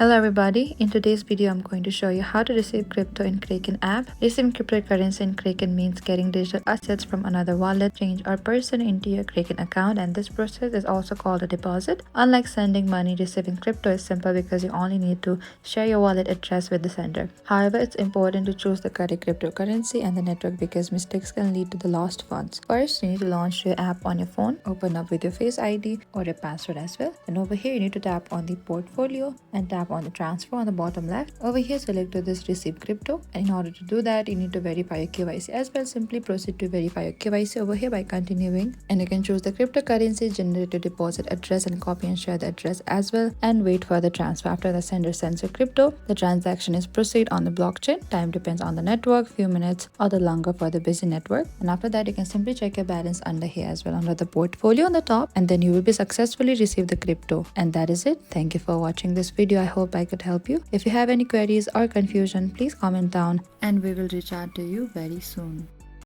Hello everybody, in today's video I'm going to show you how to receive crypto in Kraken app. Receiving cryptocurrency in Kraken means getting digital assets from another wallet, change or person into your Kraken account, and this process is also called a deposit. Unlike sending money, receiving crypto is simple because you only need to share your wallet address with the sender. However, it's important to choose the correct cryptocurrency and the network because mistakes can lead to the lost funds. First, you need to launch your app on your phone, open up with your Face ID or your password as well. And over here you need to tap on the portfolio and tap on the transfer on the bottom left. Over here select to this receive crypto, and in order to do that you need to verify your KYC as well. Simply proceed to verify your KYC over here by continuing, and you can choose the cryptocurrency, generate your deposit address and copy and share the address as well, and wait for the transfer. After the sender sends your crypto, the transaction is proceed on the blockchain. Time depends on the network, few minutes or the longer for the busy network, and after that you can simply check your balance under here as well under the portfolio on the top, and then you will be successfully receive the crypto. And that is it. Thank you for watching this video. I hope I could help you. If you have any queries or confusion, please comment down and we will reach out to you very soon.